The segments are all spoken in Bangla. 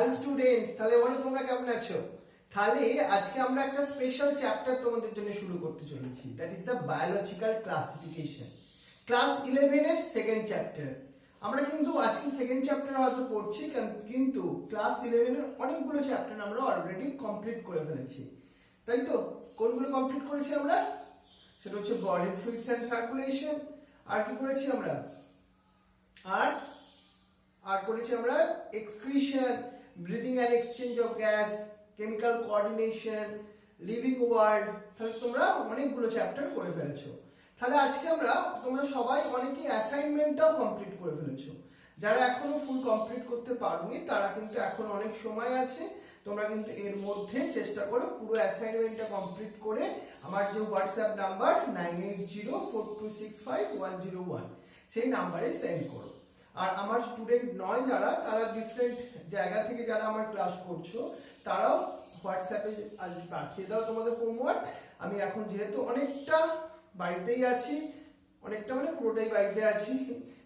হ্যালো স্টুডেন্ট, তাহলে বলো তোমরা কেমন আছো? তাহলে আজকে আমরা একটা স্পেশাল চ্যাপ্টার তোমাদের জন্য শুরু করতে চলেছি, that is the biological classification. Class 11 এর সেকেন্ড চ্যাপ্টার। আমরা কিন্তু আজকে সেকেন্ড চ্যাপ্টার হয়তো পড়ছি, কিন্তু ক্লাস 11 এর অনেকগুলো চ্যাপ্টার আমরা অলরেডি কমপ্লিট করে ফেলেছি, তাই তো? কোনগুলো কমপ্লিট করেছি আমরা? সেটা হচ্ছে বডি ফ্লুইডস এন্ড সার্কুলেশন। আর কি করেছি আমরা? আর করেছি আমরা excretion, breathing and exchange of gas, chemical coordination, living world. তাহলে তোমরা অনেকগুলো চ্যাপ্টার করে ফেলেছো। তাহলে আজকে তোমরা সবাই অনেকেই অ্যাসাইনমেন্টটাও কমপ্লিট করে ফেলেছো। যারা এখনো ফুল কমপ্লিট করতে পারোনি তারা কিন্তু এখন অনেক সময় আছে। তোমরা কিন্তু এর মধ্যে চেষ্টা করো পুরো অ্যাসাইনমেন্টটা কমপ্লিট করে আমার যে হোয়াটসঅ্যাপ নাম্বার 9804265101 সেই নাম্বারে সেন্ড করো। আর আমার স্টুডেন্ট নয় যারা, তারা ডিফারেন্ট জায়গা থেকে যারা আমার ক্লাস করছো, তারাও হোয়াটসঅ্যাপে পাঠিয়ে দাও তোমাদের হোমওয়ার্ক। আমি এখন যেহেতু অনেকটা বাড়িতেই আছি, অনেকটা মানে পুরোটাই বাড়িতে আছি,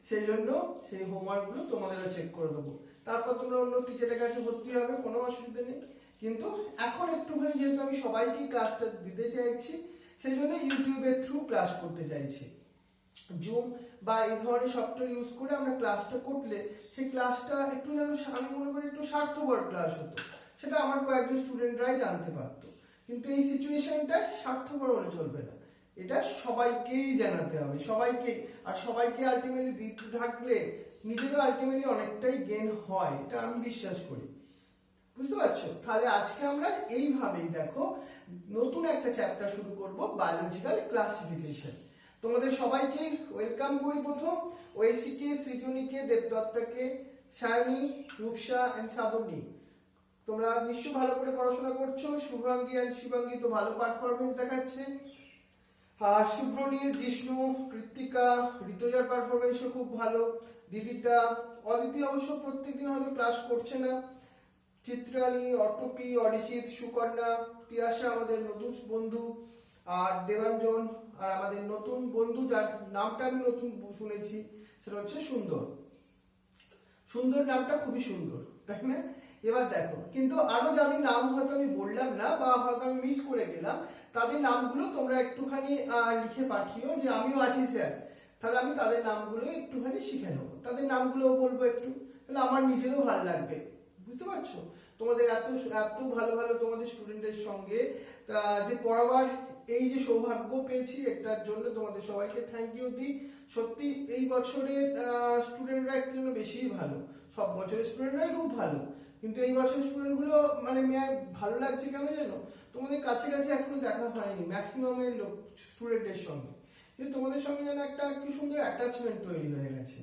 সেই জন্য সেই হোমওয়ার্কগুলো তোমাদেরও চেক করে দেবো। তারপর তোমরা অন্য টিচারের কাছে ভর্তি হবে, কোনো অসুবিধা নেই। কিন্তু এখন একটুখানি যেহেতু আমি সবাইকে ক্লাসটা দিতে চাইছি, সেই জন্য ইউটিউবের থ্রু ক্লাস করতে চাইছি। জুম বা এই ধরনের সফটওয়্যার ইউজ করে আমরা ক্লাসটা করলে সেই ক্লাসটা একটু যেন আমি মনে করি একটু স্বার্থপর ক্লাস হতো, সেটা আমার কয়েকজন স্টুডেন্টরাই জানতে পারতো। কিন্তু এই সিচুয়েশনটা স্বার্থপর হলে চলবে না, এটা সবাইকেই জানাতে হবে, সবাইকেই। আর সবাইকে আলটিমেটলি দিতে থাকলে নিজেরও আলটিমেটলি অনেকটাই গেইন হয়, এটা আমি বিশ্বাস করি। বুঝতে পারছো? তাহলে আজকে আমরা এইভাবেই দেখো নতুন একটা চ্যাপ্টার শুরু করব, বায়োলজিক্যাল ক্লাসিফিকেশন। তোমাদের সবাইকে ওয়েলকাম করি। প্রথম ওয়েসিকে, সৃজনীকে, দেবদত্তাকে, সায়নী, রূপসা এন্ড শ্রাবণী। তোমরা নিশ্চয়ই ভালো করে পড়াশোনা করছো। শুভাঙ্গী এন্ড শিবাঙ্গী তো ভালো পারফরমেন্স দেখাচ্ছে। আর সুব্রনীল, জিষ্ণু, কৃত্তিকা, ঋতুজার পারফরমেন্সও খুব ভালো। দিদিতা, অদিতি অবশ্য প্রত্যেকদিন হয়তো ক্লাস করছে না। চিত্রালী, অটপি, অরিজিৎ, সুকন্যা, তিয়াশা আমাদের নতুন বন্ধু, আর দেবাঞ্জন, আর আমাদের নতুন বন্ধু যার নামটা আমি নতুন শুনেছি সেটা হচ্ছে সুন্দর। সুন্দর নামটা খুবই সুন্দর, তাই না? এবার দেখো, কিন্তু আরো যাদের নাম হয়তো আমি বললাম না বা হয়তো আমি মিস করে গেলাম, তাদের নামগুলো তোমরা একটুখানি লিখে পাঠিও যে আমিও আছি স্যার। তাহলে আমি তাদের নামগুলো একটুখানি শিখে নেবো, তাদের নামগুলো বলবো একটু, তাহলে আমার নিজেরও ভালো লাগবে। বুঝতে পারছো? তোমাদের এত এত ভালো ভালো তোমাদের স্টুডেন্টের সঙ্গে যে পড়াবার এই যে সৌভাগ্য পেয়েছি, এটার জন্য তোমাদের সবাইকে থ্যাংক ইউ দিই। সত্যি এই বছরের স্টুডেন্টরা একটু বেশি ভালো, সব বছরের স্টুডেন্টরাই খুব ভালো, কিন্তু এই বছরের স্টুডেন্টগুলো মানে ভালো লাগছে কেন জানো? তোমাদের কাছে কাছে এখনো দেখা হয়নি ম্যাক্সিমামের লোক স্টুডেন্টের সঙ্গে, কিন্তু তোমাদের সঙ্গে যেন একটা কি সুন্দর অ্যাটাচমেন্ট তৈরি হয়ে গেছে,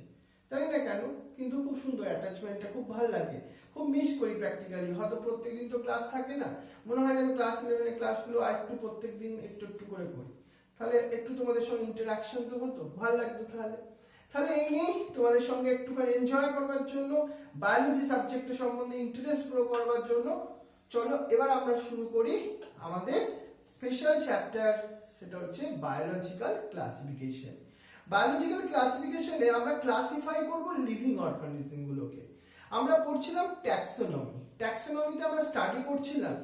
জানি না কেন, কিন্তু খুব সুন্দর অ্যাটাচমেন্টটা, খুব ভালো লাগে। খুব মিস করি প্র্যাকটিক্যালি, হয়তো প্রত্যেকদিন তো ক্লাস থাকে না, মনে হয় যেন ক্লাস 11 ক্লাসগুলো আর একটু প্রত্যেকদিন একটু একটু করে করি, তাহলে একটু তোমাদের সঙ্গে ইন্টারাকশন তো হতো, ভালো লাগতো। তাহলে এই নিয়েই তোমাদের সঙ্গে একটুখানি এনজয় করবার জন্য, বায়োলজি সাবজেক্টের সম্বন্ধে ইন্টারেস্ট গ্রো করবার জন্য, চলো এবার আমরা শুরু করি আমাদের স্পেশাল চ্যাপ্টার, সেটা হচ্ছে বায়োলজিক্যাল ক্লাসিফিকেশন। বায়োলজিক্যাল ক্লাসিফিকেশনে আমরা ক্লাসিফাই করব লিভিং অর্গানিজম গুলোকে। আমরা পড়ছিলাম ট্যাক্সোনমি, ট্যাক্সোনমিতে আমরা স্টাডি করছিলাম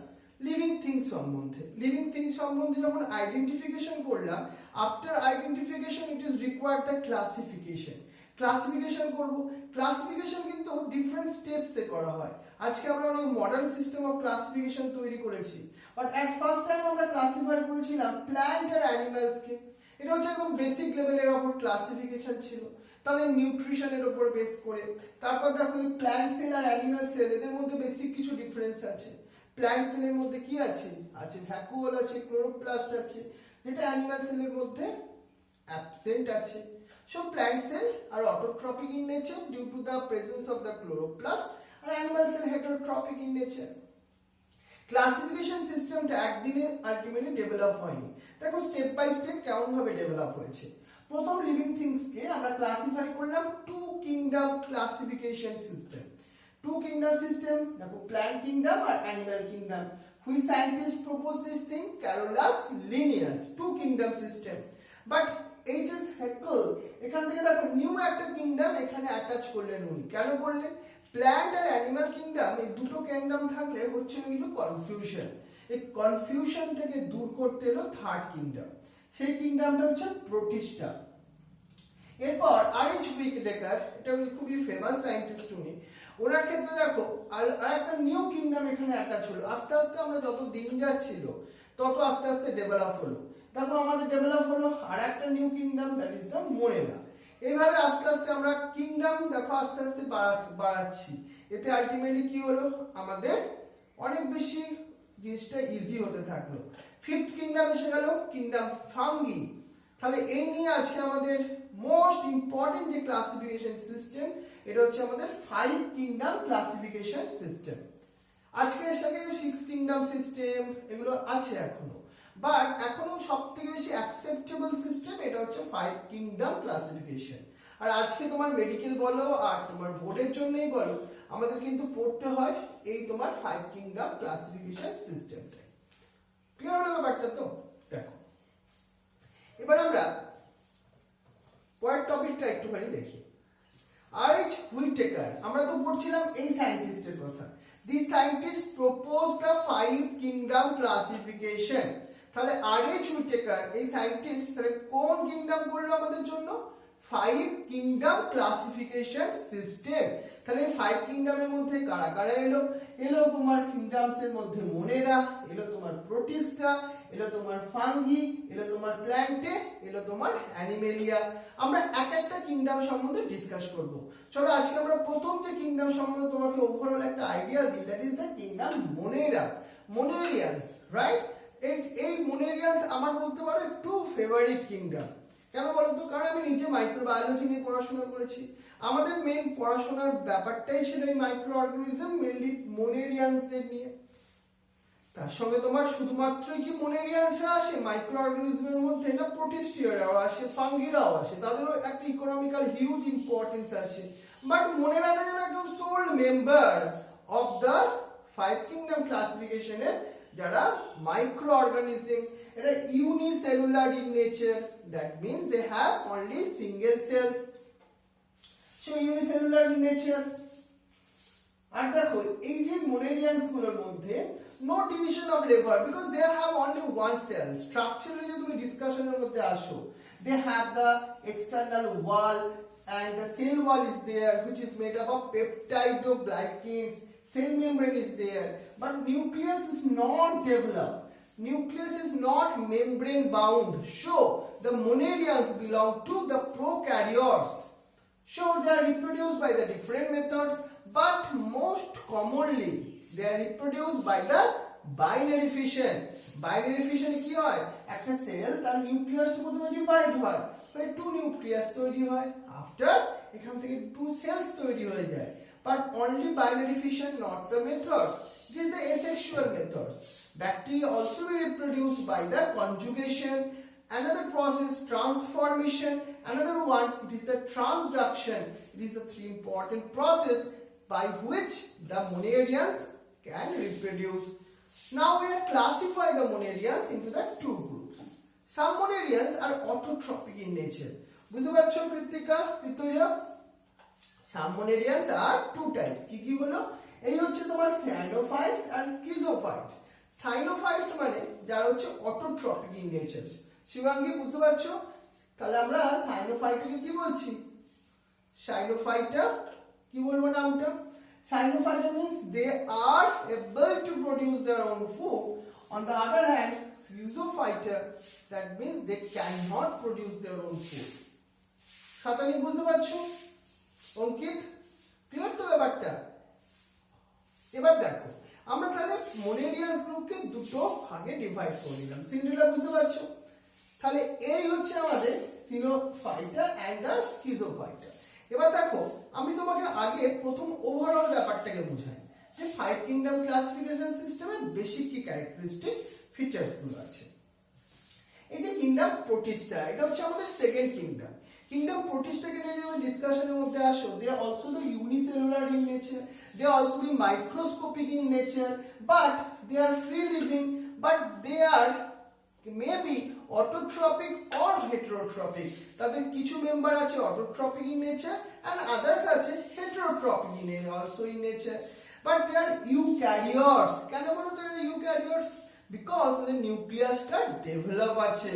লিভিং থিংস সম্বন্ধে। লিভিং থিংস সম্বন্ধে যখন আইডেন্টিফিকেশন করলাম, after identification it is required the classification. Classification করব, ক্লাসিফিকেশন কিন্তু ডিফারেন্ট স্টেপসে করা হয়। আজকে আমরা অনেক মডার্ন সিস্টেম অফ ক্লাসিফিকেশন তৈরি করেছি, বাট এট ফার্স্ট টাইম আমরা ক্লাসিফাই করেছিলাম প্ল্যান্ট আর অ্যানিমালসকে। এটা হচ্ছে একদম বেসিক লেভেলের ওপর ক্লাসিফিকেশন ছিল, তাদের নিউট্রিশনের উপর বেস করে। তারপর দেখো এই প্ল্যান্ট সেল আর অ্যানিমাল সেল, এদের মধ্যে বেসিক কিছু ডিফারেন্স আছে। প্ল্যান্ট সেলের মধ্যে কি আছে? আছে ভ্যাকুওল, আছে ক্লোরোপ্লাস্ট আছে, যেটা অ্যানিমাল সেলের মধ্যে অ্যাবসেন্ট আছে। So plant cell are autotrophic in nature due to the presence of the chloroplast, and animal cell heterotrophic in nature. Classification সিস্টেমটা একদিনে আলটিমেটলি ডেভেলপ হয়নি। দেখো স্টেপ বাই স্টেপ কেমন ভাবে ডেভেলপ হয়েছে। প্রথম লিভিং থিংসকে আমরা ক্লাসিফাই করলাম two kingdom classification system. Two kingdom system, দেখো প্ল্যান্ট কিংডম আর animal kingdom. Who scientist propose this thing? Carolus Linnaeus, two kingdom system. But H S. Haeckel এখান থেকে দেখো নিউ একটা কিংডম এখানে অ্যাটাচ করলেন উনি। কেন করলেন? প্ল্যান্ট আর অ্যানিমাল কিংডম, এই দুটো কিংডম থাকলে হচ্ছে কিন্তু কনফিউশন। এই কনফিউশনটাকে দূর করতে এলো থার্ড কিংডম, সেই কিংডমটা হচ্ছে প্রোটিস্টা। এরপর আরএইচ হুইটেকার, এটা খুবই ফেমাস সায়েন্টিস্ট উনি, ওনার ক্ষেত্রে দেখো আর একটা নিউ কিংডম এখানে অ্যাটাচ হলো। আস্তে আস্তে আমরা যত দিন যাচ্ছিল তত আস্তে আস্তে ডেভেলপ হলো। দেখো আমাদের ডেভেলপ হলো আর একটা new kingdom, that is the Morena. এইভাবে আস্তে আস্তে আমরা কিংডম দেখো আস্তে আস্তে বাড়াচ্ছি। এতে আলটিমেটলি কি হলো, আমাদের অনেক বেশি জিনিসটা ইজি হতে থাকলো। ফিফথ কিংডম এসে গেল, কিংডম ফাঙ্গি। তাহলে এই নিয়ে আছে আমাদের মোস্ট ইম্পর্টেন্ট যে ক্লাসিফিকেশন সিস্টেম, এটা হচ্ছে আমাদের 5 কিংডম ক্লাসিফিকেশন সিস্টেম। আজকে এসে গেছে 6 কিংডম সিস্টেম, এগুলো আছে এখনো, বাট এখনো সবথেকে বেশি অ্যাকসেপ্টেবল সিস্টেম এটা হচ্ছে 5 কিংডম ক্লাসিফিকেশন। আর আজকে তোমার মেডিকেল বলো আর তোমার বোর্ডের জন্যই বলো, আমাদের কিন্তু পড়তে হয় এই তোমার 5 কিংডম ক্লাসিফিকেশন সিস্টেমটা। ক্লিয়ার হলো ব্যাপারটা? তো দেখো এবার আমরা পরের টপিকটা একটুখানি দেখি। আরএইচ হুইটেকার, আমরা তো পড়ছিলাম এই সায়েন্টিস্টের কথা। The scientist propose the 5 kingdom classification. তাহলে আরএইচ হুইটেকার এই সায়েন্টিস্ট তাহলে কোন কিংডম করলো আমাদের জন্য? 5 কিংডম ক্লাসিফিকেশন সিস্টেম। তাহলে 5 কিংডমের মধ্যে কারা কারা এলো? এলো তোমার কিংডমস এর মধ্যে মোনেরা, এলো তোমার প্রোটিস্টা, এলো তোমার ফাঙ্গি, এলো তোমার প্ল্যান্টে, এলো তোমার অ্যানিমেলিয়া। আমরা এক একটা কিংডম সম্বন্ধে ডিসকাস করব। চলো আজকে আমরা প্রথম যে কিংডম সম্বন্ধে তোমাকে ওভারঅল একটা আইডিয়া দিই, that is the kingdom Monera, Monerans, right? এই মোনেরিয়ানস আমার বলতে পারো একটু ফেভারিট কিংডম। কেন বলো তো? কারণ আমি নিজে মাইক্রোবায়োলজি নিয়ে পড়াশোনা করেছি। আমাদের মেইন পড়াশোনার ব্যাপারটাই ছিল এই মাইক্রো অর্গানিজম, মেইনলি মোনেরিয়ানসদের নিয়ে। তার সঙ্গে তোমার শুধুমাত্রই কি মোনেরিয়ানসরা আসে মাইক্রো অর্গানিজমের মধ্যে, না প্রোটিস্টিয়ারাও আসে, ফাঙ্গিরাও আসে, তাদেরও একটা ইকোনমিক্যাল হিউজ ইম্পর্টেন্স আছে। বাট মোনেরাটা যেন একদম sole member of the 5 kingdom ক্লাসিফিকেশনের যারা মাইক্রো অর্গানিজম। এটা unicellular in nature, that means they have only single cells. So unicellular in nature. আর দেখো এই যে মোনেরিয়ানস গুলোর মধ্যে no division of labour, because they have only one cell. Structurally যদি তুমি ডিসকাশনের মধ্যে আসো, they have the external wall and the cell wall is there, which is made up of peptidoglycans. Cell membrane is there, but nucleus is not developed. Nucleus is not membrane bound. So the monerians belong to the prokaryotes. So they are reproduced by the different methods, but most commonly they are reproduced by the binary fission. Binary fission কি হয়? একটা সেল তার নিউক্লিয়াসটা প্রথমে ডিভাইড হয়, তাই 2 নিউক্লিয়াস তৈরি হয়। আফটার এখান থেকে 2 সেলস তৈরি হয়ে যায়। But only binary fission, not the method. It is the asexual method. Bacteria also be reproduced by the conjugation. Another process, transformation. Another one, it is the transduction. It is the 3 important process by which the monerians can reproduce. Now we are classify the monerians into the 2 groups. Some monerians are autotrophic in nature. বুঝতে পারছো Krittika, Rituja? Some monerians are 2 types. কি কি হলো? এই হচ্ছে তোমার সাইনোফাইটস আর স্কিজোফাইটস। সাইনোফাইটস মানে যারা হচ্ছে অটোট্রপিক ইন নেচার। শিবাঙ্গী বুঝতে পারছো? তাহলে আমরা সাইনোফাইটকে কি বলছি? সাইনোফাইটা কি বলবো নামটা? Cyanophyta means they are able to produce their own food. On the other hand, Schizophyta, that means they cannot produce their own food. Satani বুঝতে পারছো? অঙ্কিত ক্লিয়ার তো ব্যাপারটা? এবার দেখো আমরা তাহলে মোনেরিয়াস গ্রুপকে দুটো ভাগে ডিভাইড করে দিলাম। সিন্ড্রেলা বুঝতে পারছো? তাহলে এই হচ্ছে আমাদের সিনোফাইটা এন্ড দ্য স্কিজোফাইটা। এবার দেখো আমি তোমাকে আগে প্রথম ওভারঅল ব্যাপারটাকে বুঝাই যে 5 কিংডম ক্লাসিফিকেশন সিস্টেমের বেসিক কি ক্যারেক্টারিস্টিক ফিচারস গুলো আছে। এই যে কিংডম প্রোটিস্টা, এটা হচ্ছে আমাদের সেকেন্ড কিংডম। কিংডম প্রোটিস্টাকে নিয়ে যখন ডিসকাশনের মধ্যে আসো, they are also the unicellular in nature, they are also be microscopic in nature, but they are free living, but they are maybe autotrophic or heterotrophic. তাদের কিছু মেম্বার আছে autotrophic in nature and others আছে heterotrophic also in nature. But they are eukaryotes. কেন বলো তো এরা eukaryotes? Because the নিউক্লিয়াসটা ডেভেলপ আছে,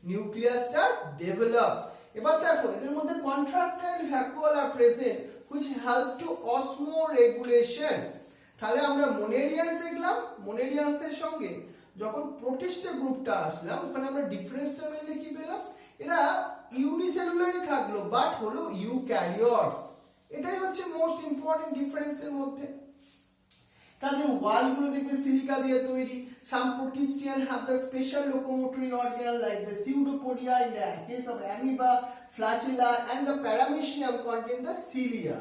নিউক্লিয়াসটা ডেভেলপ। এবার দেখো এদের মধ্যে contractile vacuole are present which help to osmoregulation। তাহলে আমরা মোনেরিয়ান্স দেখলাম, মোনেরিয়ান্সের সঙ্গে যখন প্রোটিস্টা গ্রুপটা আসলাম ওখানে আমরা ডিফারেন্সটা মেনলি কি পেলাম, এরা ইউনিসেলুলারই থাকলো বাট হলো ইউক্যারিওটস। এটাই হচ্ছে মোস্ট ইম্পর্টেন্ট ডিফারেন্সের মধ্যে। তাদের ওয়ালগুলো দেখবে সিলিকা দিয়ে তৈরি। Some protistians have the special locomotory organ like the pseudopodia in the case of amoeba, flagella, and the paramecium contain the cilia.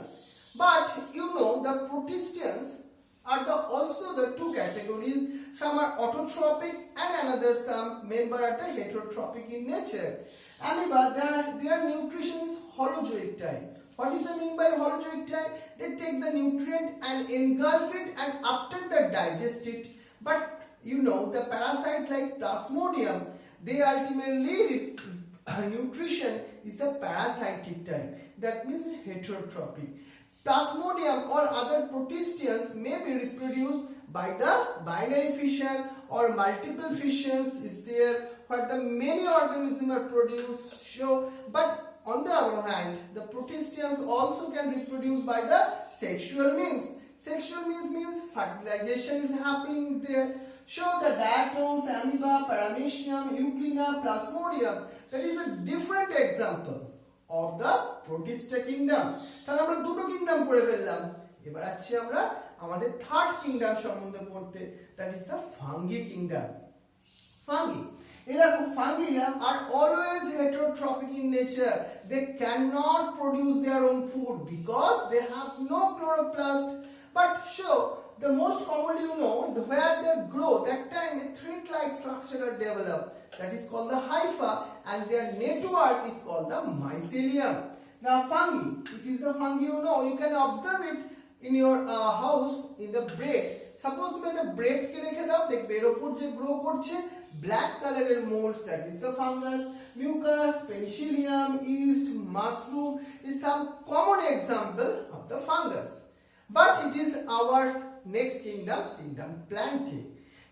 But you know the protistians are also the two categories. Some are autotrophic and another some member are the heterotrophic in nature. Amoeba, their nutrition is holozoic type. What is the mean by holozoic type? They take the nutrient and engulf it and after that digest it. But you know the parasite like Plasmodium, they ultimately nutrition is a parasitic type. That means heterotrophic. Plasmodium or other protistians may be reproduced by the binary fission or multiple fissions is there where the many organisms are produced. But on the other hand, the protistians also can reproduce by the sexual means. Sexual means fertilization is happening there. Show the diatoms, amoeba, paramecium, euglena, plasmodium. That is a different example of the protista kingdom. তাহলে আমরা দুটো কিংডম পড়ে ফেললাম। এবার আসছি আমরা আমাদের থার্ড কিংডম সম্বন্ধে পড়তে, that is the fungi kingdom. Fungi. এরকম fungi are always heterotrophic in nature. They cannot produce their own food because they have no chloroplast. But show the most commonly where they grow, that time a thread-like structure are developed. That is called the hypha and their network is called the mycelium. Now fungi, it is the fungi you can observe it in your house in the bread. Suppose তুমি একটা bread কে রেখে দাও, দেখবে এর উপর যে গ্রো করছে black color এর molds, that is the fungus. Mucus, penicillium, yeast, mushroom is some common example of the fungus. But it is our next kingdom, kingdom Plantae.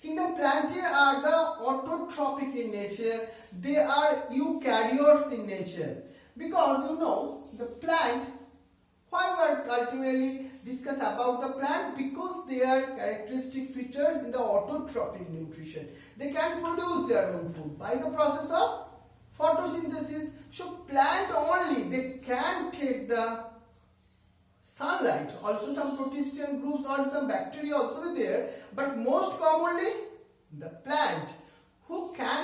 Kingdom Plantae are the autotrophic in nature. They are eukaryotes in nature. Because the plant, why we ultimately discuss about the plant? Because they are characteristic features in the autotrophic nutrition. They can produce their own food by the process of photosynthesis. So plant only, they can take the sunlight. Also some protistian groups or some bacteria also there, but most commonly the plant who can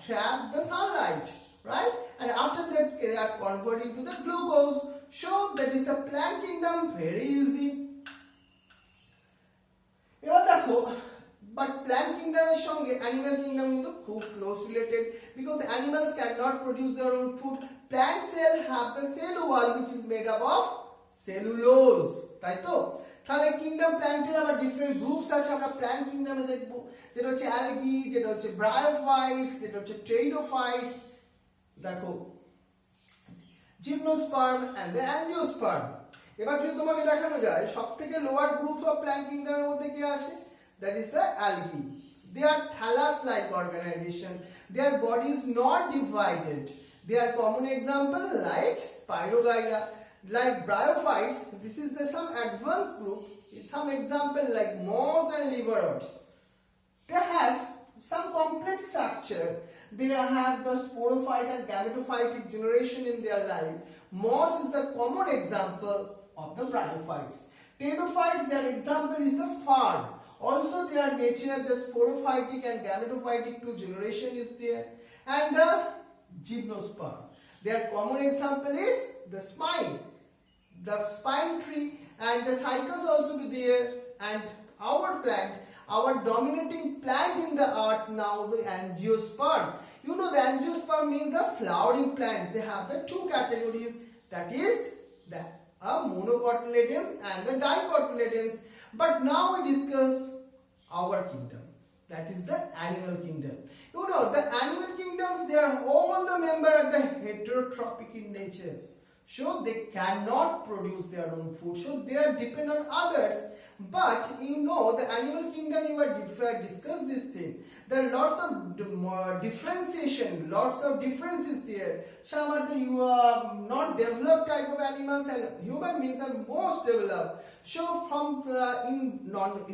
trap the sunlight, right? And after that they are converted into the glucose. So that is a plant kingdom, very easy. এবার দেখো, but plant kingdom এর সঙ্গে animal kingdom কিন্তু খুব close related because animals cannot produce their own food. Plant cell have the cell wall which is made up of cellulose, তাই তো? তাহলে কিংডম প্ল্যান্টের আবার ডিফারেন্ট গ্রুপস আছে, আমরা প্ল্যান্ট কিংডমে দেখব, যেটা হচ্ছে অ্যালগি, যেটা হচ্ছে ব্রায়োফাইটস, যেটা হচ্ছে টেরিডোফাইটস, দেখো জিমনোস্পার্ম এন্ড দ্য অ্যাঞ্জিওস্পার্ম। এবার যদি তোমাকে দেখানো যায় সবথেকে লোয়ার গ্রুপস অফ প্ল্যান্ট কিংডমের মধ্যে কি আসে, that is the algae. They are thallus-like organization. Their body is not divided. They are common example like Spirogyra. Like bryophytes, this is some advanced group. Some example like moss and liverworts. They have some complex structure. They have the sporophyte and gametophytic generation in their life. Moss is the common example of the bryophytes. Pteridophytes, their example is the fern. Also their nature, the sporophytic and gametophytic two generation is there. And the gymnosperm. Their common example is the spine. The spine tree and the cycles also be there. And our plant, our dominating plant in the earth now, the angiosperm. You know the angiosperm means the flowering plants. They have the two categories, that is the monocotyledons and the dicotyledons. But now we discuss our kingdom, That is the animal kingdom. You know, the animal kingdoms, they are all the member at the heterotrophic in nature. So they cannot produce their own food. So they are dependent on others. But you know, the animal kingdom, you have discussed this thing. There are lots of differentiation, lots of differences there. Some are the not developed type of animals, and human beings are most developed. So from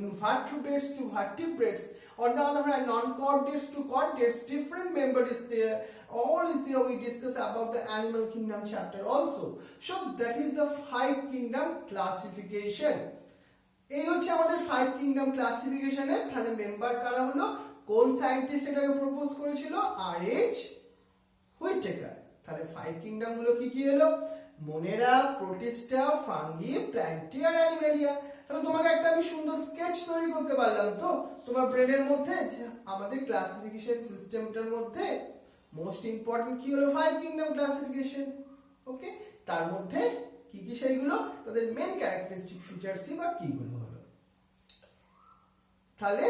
invertebrates to vertebrates, on the other hand, non-chordates to chordates, different member is there. All is there. We discuss about the animal kingdom chapter also. So that is the 5 kingdom classification. এই হচ্ছে আমাদের 5 কিংডম ক্লাসিফিকেশনের। তাহলে মেম্বার কারা হলো, কোন সায়েন্টিস্ট এটাকে প্রপোজ করেছিল, আর.এইচ. হুইটেকার। তাহলে 5 কিংডম গুলো কি কি হলো, মোনেরা, প্রোটিস্টা, ফাঙ্গি, প্ল্যান্টি আর অ্যানিমেলিয়া। তাহলে তোমাকে একটা আমি সুন্দর স্কেচ তৈরি করতে পারলাম তো তোমার ব্রেনের মধ্যে, আমাদের ক্লাসিফিকেশন সিস্টেমটার মধ্যে মোস্ট ইম্পর্টেন্ট কি হলো, 5 কিংডম ক্লাসিফিকেশন। ওকে, তার মধ্যে কি কি সেইগুলো, তাদের মেন ক্যারেক্টারিস্টিক ফিচারস বা কিগুলো হলো। তাহলে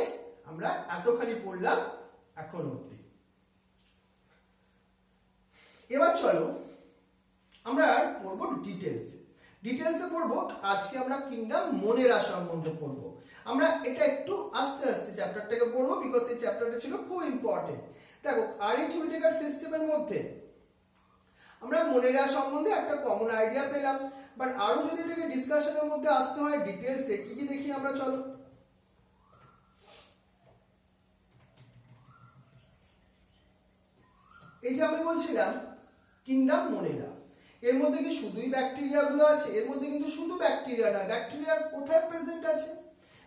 আমরা এতখানি পড়লাম এখন অবধি। এবার চলো আমরা পড়বো ডিটেলসে পড়বো। আজকে আমরা কিংডম মোনেরা সম্বন্ধে পড়বো। আমরা এটা একটু আস্তে আস্তে চ্যাপ্টারটাকে পড়বো, বিকজ এই চ্যাপ্টারটা ছিল খুব ইম্পর্টেন্ট। দেখো, আর.এইচ. হুইটেকার সিস্টেমের মধ্যে আমরা মোনেরা সম্বন্ধে একটা কমন আইডিয়া পেলাম, বাট আরো যদি এটাকে ডিসকাশনের মধ্যে আসতে হয় ডিটেলসে, কি কি দেখি আমরা, চলো। এই যে আমি বলছিলাম কিংডম মোনেরা, এর মধ্যে কি শুধুই ব্যাকটেরিয়া গুলো আছে? এর মধ্যে কিন্তু শুধু ব্যাকটেরিয়া না, ব্যাকটেরিয়ার কোথায় প্রেজেন্ট আছে?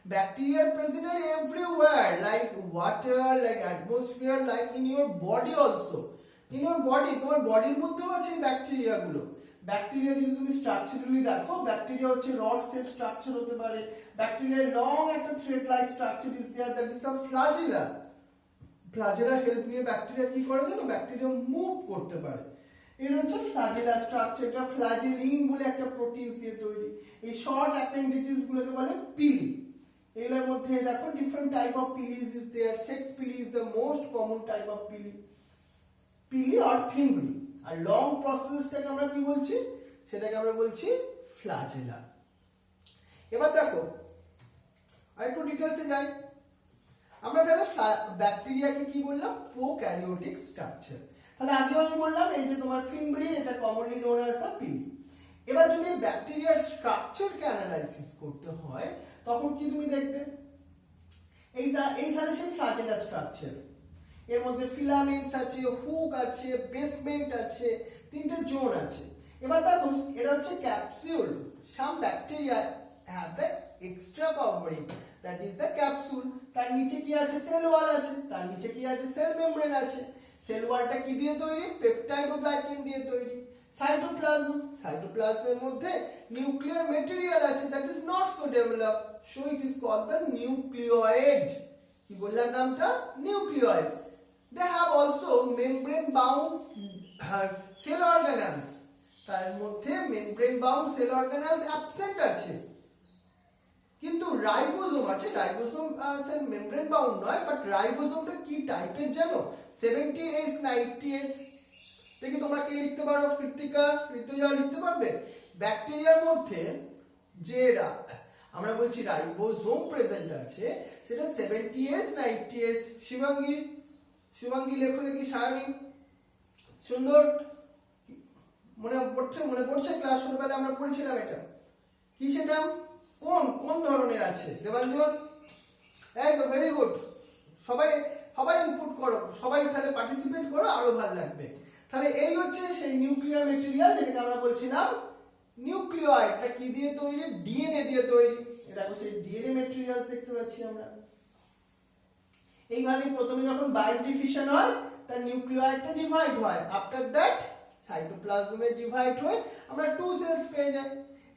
ব্যাকটেরিয়ার present are everywhere, like water, like atmosphere, like in your body also. In your body, তোমার বডির মধ্যেও আছে ব্যাকটেরিয়া গুলো। ব্যাকটেরিয়া যদি তুমি স্ট্রাকচারালি দেখো, ব্যাকটেরিয়া হচ্ছে রড শেপ স্ট্রাকচার হতে পারে, ব্যাকটেরিয়ার লং একটা thread like structure is there, that is the flagella. ফ্লাজেলার হেল্প নিয়ে ব্যাকটেরিয়া কি করে জানো, ব্যাকটেরিয়া মুভ করতে পারে। এর হচ্ছে ফ্লাজেলা স্ট্রাকচার। এটা ফ্লাজেলিন বলে একটা প্রোটিনস দিয়ে তৈরি। এই শর্ট অ্যাপেন্ডিজেস গুলোকে বলে পিলি। এগুলোর মধ্যে দেখো different type of pilis is there. Sex pili is the most common type of pili or fimbriae. আর লং প্রসেসটাকে আমরা কি বলছি, সেটাকে আমরা বলছি ফ্লাজেলা। এবার দেখো আরেকটু ডিটেলসে যাই। আমরা তাহলে ব্যাকটেরিয়াকে কি বললাম, প্রোক্যারিওটিক স্ট্রাকচার। তাহলে আগেও আমি বললাম এই যে তোমার ফিমব্রি, এটা কমনলি নোন অ্যাজ আ পিলি। এবার যদি ব্যাকটেরিয়ার স্ট্রাকচারকে অ্যানালাইসিস করতে হয়, তখন কি তুমি দেখবে, এই তাহলে সেই ফ্লাজেলা স্ট্রাকচার। এর মধ্যে ফিলামেন্টস আছে, হুক আছে, বেসমেন্ট আছে, 3টে জোন আছে। এবার দেখো এটা হচ্ছে capsule. Some bacteria have the extra covering, that is the capsule. তার নিচে কি আছে, সেল ওয়াল আছে। তার নিচে কি আছে, সেল মেমব্রেন আছে। সেল ওয়ালটা কি দিয়ে তৈরি, পেপটাইড ও গ্লাইকেন দিয়ে তৈরি। সাইটোপ্লাজমের মধ্যে নিউক্লিয়ার মেটেরিয়াল আছে, that is not so developed, so it is called the nucleoid. কি বললাম নামটা, nucleoid. They have also membrane bound cell organelles. তার মধ্যে membrane bound cell organelles absent আছে, কিন্তু রাইবোজোম আছে। রাইবোজোম আছে membrane bound নয়, বাট রাইবোজোমটা কি টাইপের জানো, 70S 90S। দেখি তোমরা কে লিখতে পারো, কৃতিকা, ঋতুজা লিখতে পারবে? ব্যাকটেরিয়ার মধ্যে যে আমরা বলছি রাইবোজোম প্রেজেন্ট আছে, সেটা 70S 90S। শিবাঙ্গী লেখো দেখি, সায়নী, সুন্দর, মনে পড়ছে ক্লাস ছোটবেলায় আমরা পড়েছিলাম এটা। কি সেটা, কোন ধরনের আছে? দেবাঞ্জন, এই তো, ভেরি গুড। সবাই ইনপুট করো, সবাই তাহলে পার্টিসিপেট করো, আরো ভালো লাগবে। তাহলে এই হচ্ছে সেই নিউক্লিয়ার মেটেরিয়াল, যেটাকে আমরা বলছিলাম নিউক্লিওয়েড। এটা কি দিয়ে তৈরি, ডিএনএ দিয়ে তৈরি। দেখো সেই ডিএনএ মেটেরিয়ালস দেখতে পাচ্ছি আমরা। এইভাবে প্রথমে যখন বাইনারি ফিশন হয়, তার নিউক্লিওয়েডটা ডিভাইড হয়। আফটার দ্যাট সাইটোপ্লাজমে ডিভাইড হয়ে আমরা 2 সেলস পেয়ে যাই।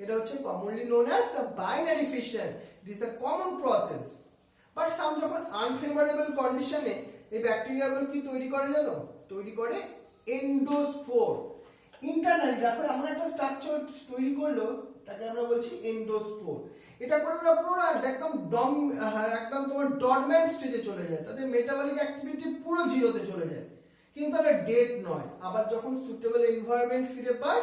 এটা হচ্ছে commonly known as the binary fission. It is a common process. But some যখন আনফেভারেবল কন্ডিশনে এই ব্যাকটেরিয়াগুলো কি তৈরি করে জানো, তৈরি করে এন্ডোস্পোর। ইন্টারনালি দেখো এমন একটা স্ট্রাকচার তৈরি করলো, তাকে আমরা বলছি এন্ডোস্পোর। এটা করে ওরা পুরো একদম একদম তোমার ডরম্যান্ট স্টেজে চলে যায়, তাদের মেটাবলিক অ্যাক্টিভিটি পুরো জিরোতে চলে যায়, কিন্তু তারা ডেড নয়। আবার যখন সুটেবল এনভায়রনমেন্ট ফিরে পায়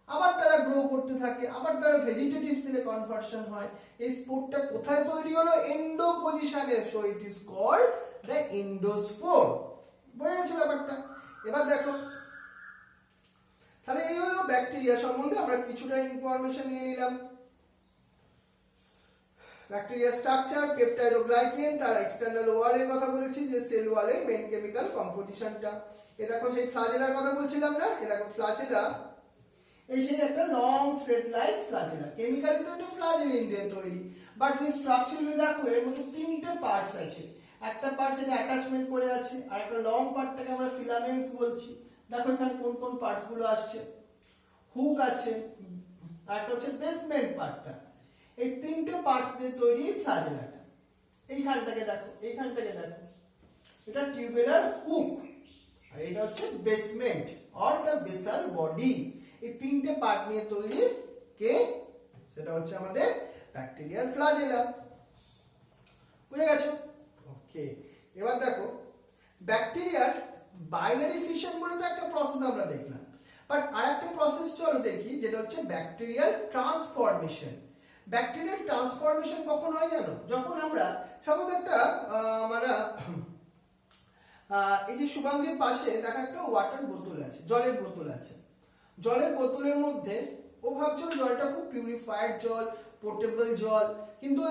আবার তারা গ্রো করতে থাকে, আবার তারা ভেজিটেটিভ সেলে কনভার্সন হয়। এই স্পোরটা কোথায় তৈরি হলো? এন্ডো পজিশনে, so it is called the endospore. বুঝে গেছে ব্যাপারটা? এবার দেখো, তাহলে এই হলো ব্যাকটেরিয়া সম্বন্ধে আমরা কিছুটা ইনফরমেশন নিয়ে নিলাম। ব্যাকটেরিয়া স্ট্রাকচার, পেপটাইড ও গ্লাইকেন, তার এক্সটার্নাল ওয়ালের কথা বলেছি, যে সেল ওয়ালের মেইন কেমিক্যাল কম্পোজিশনটা। এ দেখো সেই ফ্লাজেলার কথা বলছিলাম না, এ দেখো ফ্লাজেলা, এই সেই একটা long thread like flagella. Chemically তো এটা ফ্লাজেলিন দিয়ে তৈরি, বাট এই স্ট্রাকচারালি দেখো এর মধ্যে তিনটে পার্টস আছে। একটা পার্ট সেটা অ্যাটাচমেন্ট করে আছে, আর একটা লং পার্টটাকে আমরা ফিলামেন্টস বলছি। দেখো এখানে কোন কোন পার্টস গুলো আসছে, হুক আছে, আর একটা হচ্ছে বেসমেন্ট পার্টটা। এই তিনটে পার্টস দিয়ে তৈরি ফ্লাজেলাটা। এইখানটাকে দেখো, এইখানটাকে দেখো, এটা টিউবুলার হুক, আর এটা হচ্ছে basement or the basal body. এই তিনটে পার্ট নিয়ে তৈরি কে? সেটা হচ্ছে আমাদের ব্যাকটেরিয়াল ফ্লাজেলা। বুঝে গেছো? ওকে, এবার দেখো ব্যাকটেরিয়ার বাইনারি ফিশন বলে তো একটা প্রসেস আমরা দেখলাম, বাট আরেকটা প্রসেস চলো দেখি, যেটা হচ্ছে ব্যাকটেরিয়াল ট্রান্সফরমেশন। ব্যাকটেরিয়াল ট্রান্সফরমেশন কখন হয় জানো? যখন আমরা সাপোজ একটা আমরা এই যে শুভাঙ্গীর পাশে দেখা একটা ওয়াটার বোতল আছে, জলের বোতল আছে। জলের বোতলের মধ্যে ও ভাবছে জলটা খুব পিউরিফাইড জল, পোর্টেবল জল, কিন্তু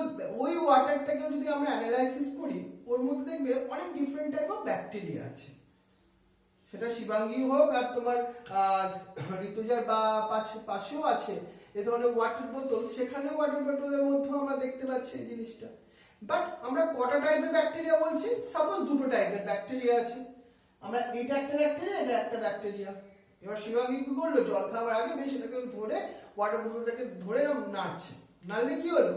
ওই ওয়াটারটাকে যদি আমরা অ্যানালাইসিস করি, ওর মধ্যে দেখবে অনেক ডিফারেন্ট টাইপ অফ ব্যাকটেরিয়া আছে। সেটা শিবাঙ্গী হোক আর তোমার ঋতুজার বা পাশেও আছে এ ধরনের ওয়াটার বোতল, সেখানে ওয়াটার বোতলের মধ্যেও আমরা দেখতে পাচ্ছি এই জিনিসটা। বাট আমরা কটা টাইপের ব্যাকটেরিয়া বলছি? সাপোজ দুটো টাইপের ব্যাকটেরিয়া আছে, আমরা এটা একটা ব্যাকটেরিয়া, এটা একটা ব্যাকটেরিয়া। এবার শিবাঙ্গী কি করলো? জল খাওয়ার আগে বেশ এটাকে ধরে ওয়াটার বোতলটাকে ধরে নাড়ছে, নাড়লে কি হলো?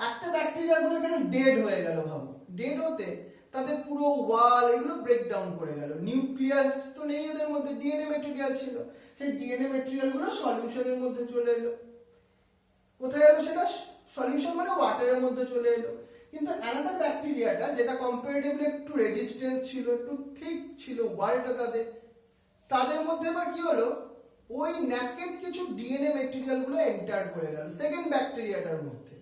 একটা ব্যাকটেরিয়া গুলো এখানে ডেড হয়ে গেল। ভাবো, ডেড হতে তাদের পুরো ওয়াল এগুলো ব্রেক ডাউন করে গেল। নিউক্লিয়াস তো নেই এদের মধ্যে, ডিএনএ ম্যাটেরিয়াল ছিল, সেই ডিএনএ ম্যাটেরিয়াল গুলো সলিউশনের মধ্যে চলে এলো। কোথায় এলো সেটা? সলিউশন মানে ওয়াটারের মধ্যে চলে এলো। কিন্তু অ্যানাদার ব্যাকটেরিয়াটা, যেটা কম্পারেটিভলি একটু রেজিস্ট্যান্স ছিল, একটু ঠিক ছিল ওয়ালটা তাদের মধ্যে এবার কি হলো? ওই ন্যাকেড কিছু ডিএনএ ম্যাটেরিয়াল গুলো এন্টার করে গেল সেকেন্ড ব্যাকটেরিয়াটার মধ্যে,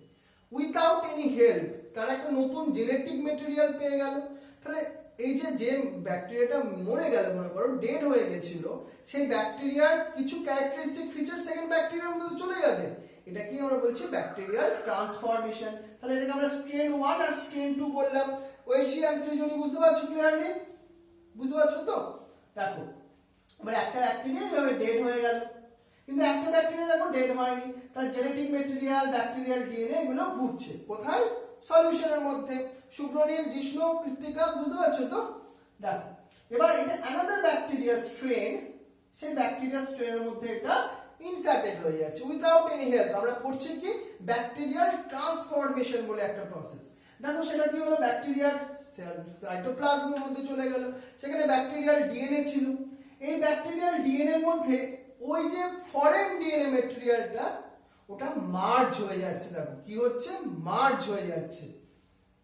উইথাউট এনি হেল্প। তারা একটা নতুন জেনেটিক ম্যাটেরিয়াল পেয়ে গেল। তাহলে এই যে ব্যাকটেরিয়াটা মরে গেল, মনে করো ডেড হয়ে গেছিল, সেই ব্যাকটেরিয়ার কিছু ক্যারেক্টারিস্টিক ফিচার সেকেন্ড ব্যাকটেরিয়ার মধ্যে চলে যাবে। এটাকে আমরা বলছি ব্যাকটেরিয়াল ট্রান্সফরমেশন। তাহলে এটাকে আমরা স্ট্রেন 1 আর স্ট্রেন 2 বললাম। ওয়েশিয়ান সৃজনী বুঝতে পারছো ক্লিয়ারলি? বুঝতে পারছো তো? দেখো এবার একটা ব্যাকটেরিয়া এইভাবে ডেড হয়ে গেল, কিন্তু একটা ব্যাকটেরিয়া দেখো ডেড হয়নি, তার জেনেটিক ম্যাটেরিয়াল, ব্যাকটেরিয়াল ডিএনএ এগুলো ঘুরছে কোথায়? সলিউশনের মধ্যে। সুব্রনীল, জিষ্ণু, কৃত্তিকা, বুঝতে পারছো তো? দেখো এবার এটা অ্যানাদার ব্যাকটেরিয়া স্ট্রেন, সেই ব্যাকটেরিয়া স্ট্রেনের মধ্যে এটা ইনসার্টেড হয়ে যাচ্ছে উইদাউট এনি হেল্প। আমরা পড়ছি কি? ব্যাকটেরিয়াল ট্রান্সফরমেশন বলে একটা প্রসেস। দেখো সেটা কি হলো? ব্যাকটেরিয়ার সাইটোপ্লাজমের মধ্যে চলে গেল, সেখানে ব্যাকটেরিয়াল ডিএনএ ছিল। এই ব্যাকটেরিয়াল ডিএনএ এর মধ্যে ওই যে ফরেন ডিএনএ ম্যাটেরিয়ালটা ওটা মার্জ হয়ে যাচ্ছে। দেখো কি হচ্ছে? মার্জ হয়ে যাচ্ছে।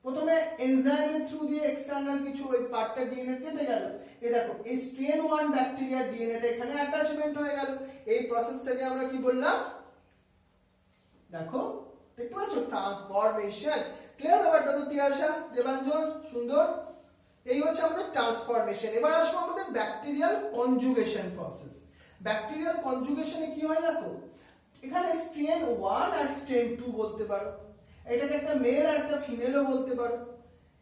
প্রথমে এনজাইমের থ্রু দিয়ে এক্সটার্নাল কিছু ওই পার্টটা ডিএনএ কেটে গেল। এই দেখো এই স্ট্রেন 1 ব্যাকটেরিয়ার ডিএনএটা এখানে অ্যাটাচমেন্ট হয়ে গেল। এই প্রসেসটাকে আমরা কি বললাম? দেখো দেখতে পাচ্ছ? ট্রান্সফরমেশন। ক্লিয়ার ব্যাপারটা তো? তিয়াশা, দেবাঞ্জন, সুন্দর, এই হচ্ছে আমাদের ট্রান্সফরমেশন। এবার আসবো আমাদের ব্যাকটেরিয়াল কনজুগেশন প্রসেস। ব্যাকটেরিয়াল কনজুগেশনে কি হয় দেখো, এখানে স্ট্রেন 1 আর স্ট্রেন 2 বলতে পারো, এটাকে একটা মেল আর একটা ফিমেলও বলতে পারো।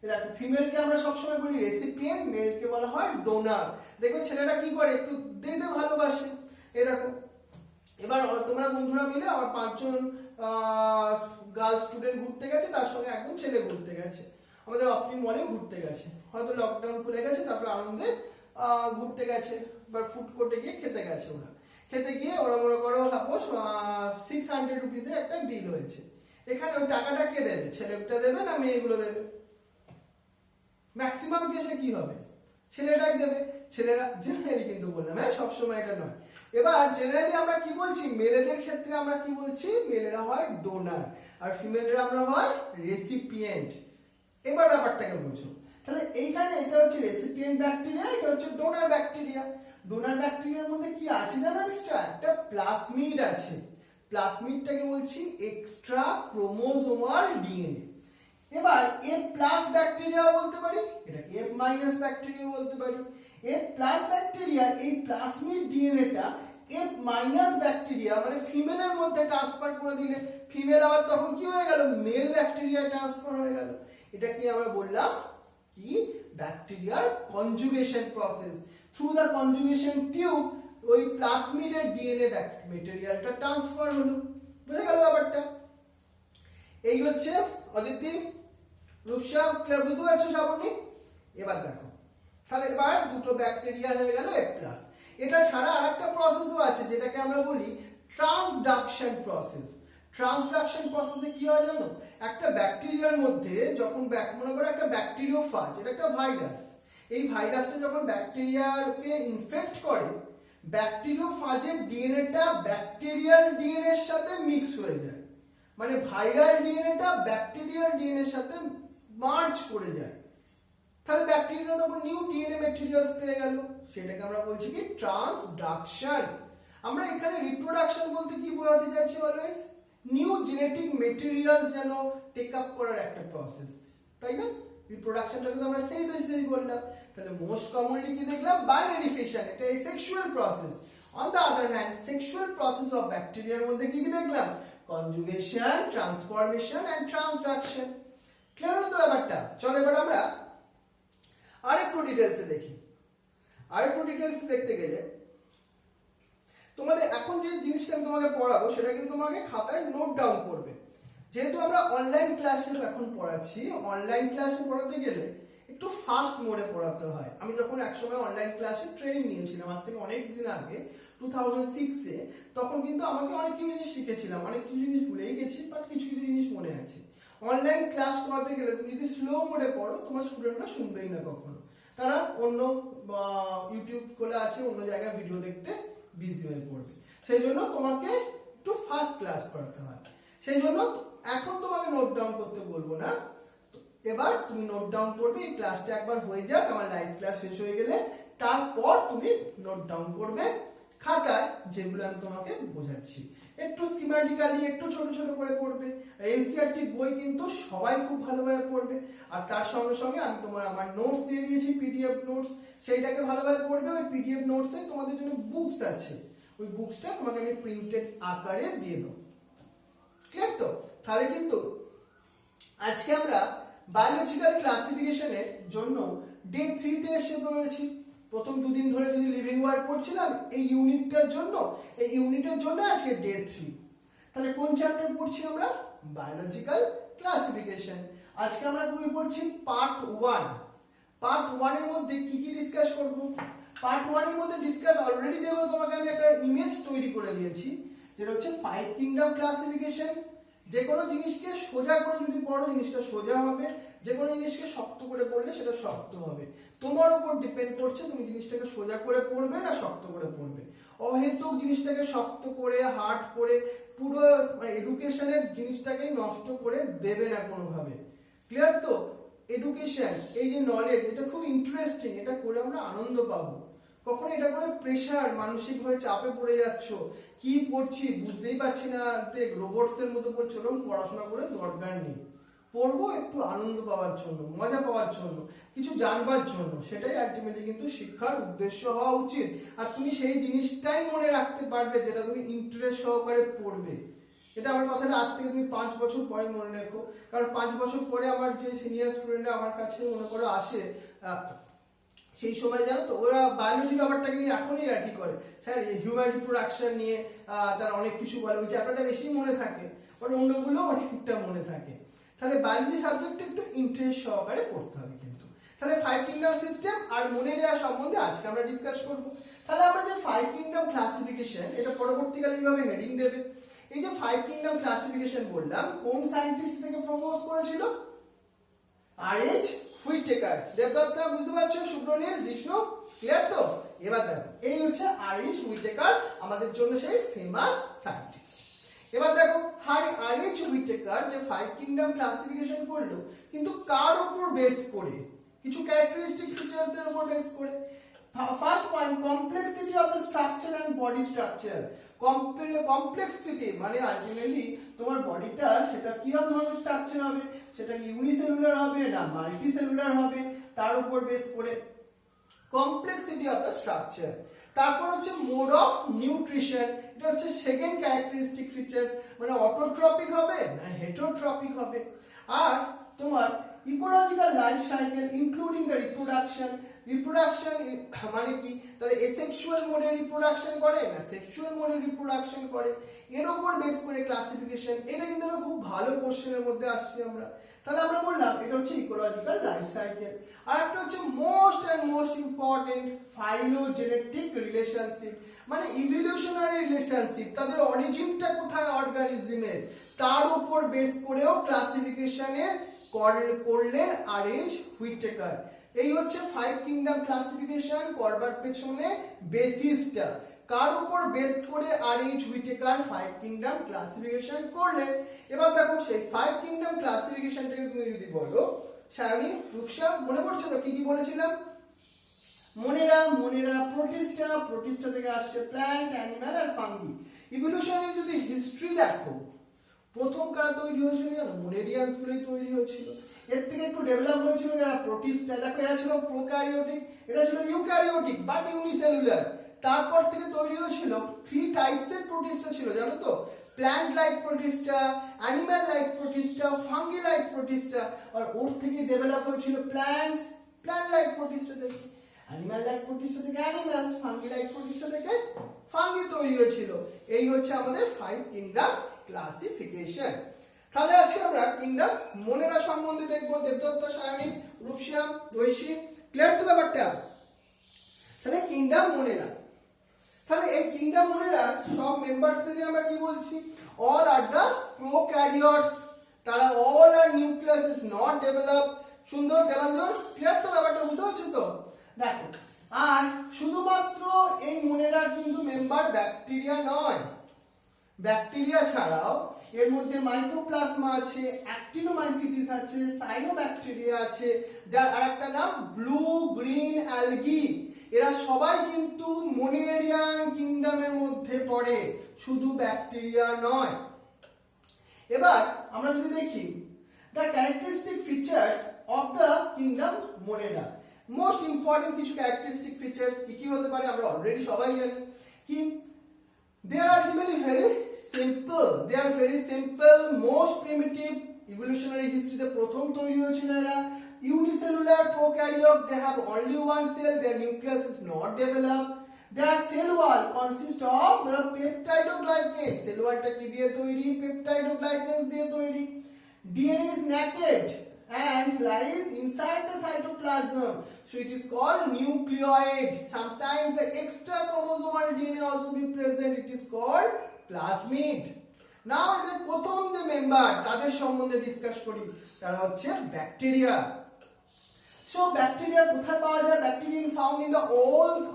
দেখো ফিমেলকে আমরা সবসময় বলি রেসিপিয়েন্ট, মেলকে বলা হয় ডোনার। দেখো ছেলেটা কি করে? একটু দিতে ভালোবাসে। এই দেখো এবার তোমরা বন্ধুরা মিলে আবার 5 জন গার্লস স্টুডেন্ট ঘুরতে গেছে, তার সঙ্গে একজন ছেলে ঘুরতে গেছে, আমাদের অপনি মলে ঘুরতে গেছে, হয়তো লকডাউন খুলে গেছে, তারপর আনন্দে ঘুরতে গেছে বা ফুড কোর্টে গিয়ে খেতে গেছে। ওরা খেতে গিয়ে ওরা মনে করো সাপোজ 600 রুপিসের একটা বিল হয়েছে। এখানে ওই টাকাটা কে দেবে? ছেলেটা দেবে না মেয়েগুলো দেবে? ম্যাক্সিমাম কেসে কি হবে? ছেলেটাই দেবে। ছেলেরা জেনারেলি কিন্তু বললাম, হ্যাঁ সবসময় এটা নয়। এবার জেনারেলি আমরা কি বলছি, মেলেদের ক্ষেত্রে আমরা কি বলছি, মেলেরা হয় ডোনার আর ফিমেলরা আমরা হয় রেসিপিয়েন্ট। এবার ব্যাপারটাকে বুঝো, তাহলে এইখানে এটা হচ্ছে রেসিপিয়েন্ট ব্যাকটেরিয়া, এটা হচ্ছে ডোনার ব্যাকটেরিয়া। ডোনার ব্যাকটেরিয়ার মধ্যে কি আছে জানো, এক্সট্রা একটা প্লাজমিড আছে। প্লাজমিডটাকে বলছি এক্সট্রা ক্রোমোজোমাল ডিএনএ। এবার এ প্লাস ব্যাকটেরিয়া বলতে পারি, এটাকে এফ মাইনাস ব্যাকটেরিয়া বলতে পারি। এফ প্লাস ব্যাকটেরিয়া এই প্লাজমিড ডিএনএটা এফ মাইনাস ব্যাকটেরিয়া মানে ফিমেলের মধ্যে ট্রান্সফার করে দিলে ফিমেল আবার তখন কি হয়ে গেল, মেল ব্যাকটেরিয়া ট্রান্সফার হয়ে গেল। এটা কি আমরা বললাম কি, ব্যাকটেরিয়ার conjugation process. Through the conjugation tube ওই প্লাজমিডের ডিএনএ ম্যাটেরিয়ালটা ট্রান্সফার হলো। বুঝে গেল ব্যাপারটা? এই হচ্ছে অদিতি, রূপসা, ক্লিয়ার, বুঝতে পারছো শ্রাবণী? এবার দেখো, তাহলে এবার দুটো ব্যাকটেরিয়া হয়ে গেল এফ প্লাস। এটা ছাড়া আরেকটা প্রসেসও আছে যেটাকে আমরা বলি ট্রান্সডাকশন প্রসেস। ট্রান্সডাকশন প্রসেসে কি হয় জানো, একটা ব্যাকটেরিয়ার মধ্যে যখন মনে করো একটা ব্যাকটেরিওফাজ, এটা একটা ভাইরাস, এই ভাইরাসটা যখন ব্যাকটেরিয়াকে ইনফেক্ট করে, ব্যাকটেরিওফাজের ডিএনএটা ব্যাকটেরিয়াল ডিএনএ এর সাথে মিক্স হয়ে যায়, মানে ভাইরাল ডিএনএটা ব্যাকটেরিয়াল ডিএনএ এর সাথে মার্জ করে যায়। তাহলে ব্যাকটেরিয়া তখন নিউ ডিএনএ ম্যাটেরিয়ালস পেয়ে গেল, সেটাকে আমরা বলছি কি ট্রান্সডাকশন। আমরা এখানে রিপ্রোডাকশন বলতে কি বোঝাতে চাইছি, অলওয়েজ নিউ জেনেটিক ম্যাটেরিয়ালস যেন টেক আপ করার একটা প্রসেস, তাই না? রিপ্রোডাকশনটা কিন্তু আমরা সেই বেসিসে করলাম। তাহলে মোস্ট কমনলি কি দেখলাম, বাইনারি ফিশন, এটা sexual process. On the other hand sexual process of ব্যাকটেরিয়ার মধ্যে কি কি দেখলাম, conjugation, transformation and transduction. Clear হলো তো ব্যাপারটা? চলো এবার আমরা আরেকটু ডিটেইলসে দেখি। আরেকটু ডিটেইলসে দেখতে গেলে তোমাদের এখন যে জিনিসটা আমি তোমাকে পড়াবো সেটা কিন্তু তোমাকে খাতায় নোট ডাউন করবে। যেহেতু আমরা অনলাইন ক্লাসে এখন পড়াচ্ছি, অনলাইন ক্লাসে পড়াতে গেলে একটু ফাস্ট মোডে পড়াতে হয়। আমি যখন একসময় অনলাইন ক্লাসে ট্রেনিং নিয়েছিলাম, আজ থেকে অনেক দিন আগে 2006-এ, তখন কিন্তু আমাকে অনেক কিছু জিনিস শিখেছিলাম, অনেক কিছু জিনিস ভুলেই গেছি, বাট কিছু কিছু জিনিস মনে আছে। অনলাইন ক্লাস করাতে গেলে তুমি যদি স্লো মোডে পড়ো, তোমার স্টুডেন্টরা শুনবেই না কখনো, তারা অন্য ইউটিউব খোলা আছে, অন্য জায়গায় ভিডিও দেখতে বিজি হয়ে পড়বে। সেই জন্য তোমাকে একটু ফাস্ট ক্লাস করাতে হয়। সেই জন্য এখন তোমাকে নোট ডাউন করতে বলবো না, এবার তুমি নোট ডাউন করবে। এই ক্লাসটা একবার হয়ে যাক, আমার লাইভ ক্লাস শেষ হয়ে গেলে তারপর তুমি নোট ডাউন করবে খাতায়, যেগুলো আমি তোমাকে বোঝাচ্ছি। একটু স্কিম্যাটিক্যালি একটু ছোট ছোট করে পড়বে। এনসিইআরটি বই কিন্তু সবাই খুব ভালোভাবে পড়বে, আর তার সঙ্গে সঙ্গে আমি আমার নোটস দিয়ে দিয়েছি, পিডিএফ নোটস, সেইটাকে ভালোভাবে পড়বে। ওই পিডিএফ নোটসে তোমাদের জন্য বুকস আছে, ওই বুকসটা তোমাকে আমি প্রিন্টেড আকারে দিয়ে দেবো। ক্লিয়ার তো? তাহলে কিন্তু আজকে আমরা বায়োলজিক্যাল ক্লাসিফিকেশনের জন্য ডে 3-তে এসে পড়েছি। প্রথম দুদিন ধরে যদি লিভিং ওয়ার্ল্ড পড়ছিলাম এই ইউনিটের জন্য আজকে ডে 3। তাহলে কোন চ্যাপ্টার পড়ছি আমরা? Biological classification. আজকে আমরা কি পড়ছি? পার্ট 1। পার্ট 1 এর মধ্যে কি কি ডিসকাস করব? পার্ট 1 এর মধ্যে ডিসকাস অলরেডি যেগুলো তোমাকে আমি একটা ইমেজ তৈরি করে দিয়েছি, যেটা হচ্ছে 5 কিংডম ক্লাসিফিকেশন। যে কোনো জিনিসকে সোজা করে যদি পড়ো জিনিসটা সোজা হবে, যে কোনো জিনিসকে শক্ত করে পড়লে সেটা শক্ত হবে। তোমার উপর ডিপেন্ড করছে তুমি জিনিসটাকে সোজা করে পড়বে না শক্ত করে পড়বে। অহেতুক জিনিসটাকে শক্ত করে হার্ড করে পুরো মানে এডুকেশনের জিনিসটাকে নষ্ট করে দেবে না কোনোভাবে। ক্লিয়ার তো? এডুকেশন, এই যে নলেজ, এটা খুব ইন্টারেস্টিং, এটা করে আমরা আনন্দ পাবো। কখনো এটা করে প্রেশার, মানসিকভাবে চাপে পড়ে যাচ্ছ, কি পড়ছি বুঝতেই পারছি না, রোবটস এর মতো পড়ছো, ওরকম পড়াশোনা করে দরকার নেই। পড়বো একটু আনন্দ পাওয়ার জন্য, মজা পাওয়ার জন্য, কিছু জানবার জন্য, সেটাই আলটিমেটলি কিন্তু শিক্ষার উদ্দেশ্য হওয়া উচিত। আর তুমি সেই জিনিসটাই মনে রাখতে পারবে যেটা তুমি ইন্টারেস্ট সহকারে পড়বে। এটা আমার কথাটা আজ থেকে তুমি 5 বছর পরে মনে রেখো, কারণ 5 বছর পরে আমার যে সিনিয়র স্টুডেন্টরা আমার কাছে মনে করো আসে, সেই সময় জানো তো ওরা বায়োলজি ব্যাপারটাকে নিয়ে এখনই আর কি করে, স্যার হিউম্যান রিপ্রোডাকশন নিয়ে তারা অনেক কিছু বলে, ওই চ্যাপ্টারটা বেশি মনে থাকে, আর অন্যগুলো অনেকটা মনে থাকে। তাহলে বায়োলজি সাবজেক্টটা একটু ইন্টারেস্ট সহকারে পড়তে হবে কিন্তু। তাহলে 5 কিংডম সিস্টেম আর মনে নেওয়া সম্বন্ধে আজকে আমরা ডিসকাস করব। তাহলে আমরা যে 5 কিংডম ক্লাসিফিকেশন, এটা পরবর্তীকালে এইভাবে হেডিং দেবে। এই যে 5 কিংডম ক্লাসিফিকেশন বললাম, কোন সায়েন্টিস্ট এটাকে প্রপোজ করেছিল? আর.এইচ. হুইটেকার। দেবদত্তা, বুঝতে পারছো? সুব্রনীল, জিষ্ণু, ক্লিয়ার তো? এবার দেখো এই হচ্ছে আরএইচ হুইটেকার, আমাদের জন্য সেই ফেমাস সায়েন্টিস্ট। এবার দেখো আরএইচ হুইটেকার যে 5 কিংডম ক্লাসিফিকেশন করলো, কিন্তু কার উপর বেস করে? কিছু ক্যারেক্টারিস্টিক ফিচারস এর উপর বেস করে। First point, complexity of the structure and body structure. Complexity মানে আলটিমেটলি তোমার বডিটা সেটা কি ধরনের স্ট্রাকচার হবে, সেটা কি ইউনিসেলুলার হবে না মাল্টিসেলুলার হবে, তার উপর বেস করে কমপ্লেক্সিটি অফ দ্য স্ট্রাকচার। তারপর হচ্ছে মোড অফ নিউট্রিশন, এটা হচ্ছে সেকেন্ড ক্যারেক্টারিস্টিক ফিচারস, মানে অটোট্রপিক হবে না হেটারোট্রপিক হবে। আর তোমার ecological life cycle including the reproduction মানে কি, তাহলে এসেক্সুয়াল মোডে রিপ্রোডাকশন করে না সেক্সুয়াল মোডে রিপ্রোডাকশন করে, এর উপর বেস করে ক্লাসিফিকেশন। এটা কিন্তু আমরা খুব ভালো কোশ্চেনের মধ্যে আসছি আমরা। তাহলে আমরা বললাম এটা হচ্ছে ইকোলজিক্যাল লাইফ সাইকেল। আর একটা হচ্ছে মোস্ট ইম্পর্টেন্ট ফাইলোজেনেটিক রিলেশনশিপ, মানে ইভলিউশনারি রিলেশনশিপ, তাদের অরিজিনটা কোথায় অর্গানিজমের, তার উপর বেস করেও ক্লাসিফিকেশনের করলেন আরএইচ হুইটেকার। এই হচ্ছে 5 কিংডম ক্লাসিফিকেশন করবার পেছনে বেসিসটা, কার উপর বেস করে আরএইচ হুইটেকার 5 কিংডম ক্লাসিফিকেশন করলেন। এবার দেখো সেই 5 কিংডম ক্লাসিফিকেশনটাকে তুমি যদি বলো, সায়নী রূপসা মনে পড়ছে তো কি কি বলেছিলাম? মনেরা প্রোটিস্টা থেকে আসছে প্ল্যান্ট, অ্যানিমাল আর ফাঙ্গি। ইভলিউশনের যদি হিস্ট্রি দেখো, প্রথম কারা তৈরি হয়েছিল জানো? মোনেরিয়ান্স গুলোই তৈরি হয়েছিল। এর থেকে একটু ডেভেলপ হয়েছিল যারা প্রোটিস্টা, দেখো এরা ছিল প্রোক্যারিওটিক, এটা ছিল ইউক্যারিওটিক বাট ইউনিসেলুলার। তারপর থেকে তৈরি হয়েছিল 3 টাইপসের প্রোটিস্টা ছিল জানো তো? Plant like protista, animal like protista, fungi like protista. আর ওর থেকে ডেভেলপ হয়েছিল প্ল্যান্ট লাইক প্রোটিস্টা থেকে, অ্যানিমাল লাইক প্রোটিস্টা থেকে অ্যানিমালস, ফাঙ্গি লাইক প্রোটিস্টা থেকে ফাঙ্গি তৈরি হয়েছিল। এই হচ্ছে আমাদের 5 কিংডম ক্লাসিফিকেশন। তাহলে আজকে আমরা কিংডম মনেরা সম্বন্ধে দেখবো। দেবদত্তা, সায়নী, রূপশ্যাম, ঐশী, ক্লিয়ার তো ব্যাপারটা? তাহলে কিংডম মনেরা, তাহলে এই কিংডম মনেরা সব মেম্বারস থেকে আমরা কি বলছি? অল আর দ্য প্রোক্যারিওটস, তারা all are nucleus is not developed. সুন্দর দেবাঞ্জন, ক্লিয়ার তো ব্যাপারটা? বুঝতে পারছো তো? দেখো, আর শুধুমাত্র এই মনেরা কিন্তু মেম্বার ব্যাকটেরিয়া নয়, ব্যাকটেরিয়া ছাড়াও এর মধ্যে মাইক্রোপ্লাজমা আছে, অ্যাক্টিনোমাইসিটিস আছে, সাইনোব্যাকটেরিয়া আছে, যার আরেকটা নাম ব্লু গ্রিন অ্যালগি। এরা সবাই কিন্তু মোনেরিয়ান কিংডমের মধ্যে পড়ে, শুধু ব্যাকটেরিয়া নয়। এবার আমরা যদি দেখি the characteristic features of the kingdom মোনেরা, most important কিছু ক্যারেক্টারিস্টিক ফিচার্স কি কি হতে পারে আমরা অলরেডি সবাই জানি। কি? they are ultimately very simple, most primitive evolutionary history তে প্রথম তৈরি হয়েছিল এরা। unicellular prokaryote, they have only one cell, their nucleus is not developed, their cell wall consists of the peptidoglycans, cell wallটা কি দিয়ে তৈরি? peptidoglycans দিয়ে তৈরি। DNA is naked and lies inside the cytoplasm, so it is called nucleoid. Sometimes the extra chromosomal DNA also be present, it is called plasmid. Now এদের প্রথম যে মেম্বার তাদের সম্বন্ধে ডিসকাস করি, তারা হচ্ছে ব্যাকটেরিয়া। So bacteria কোথায় পাওয়া যায়? Bacteria found in the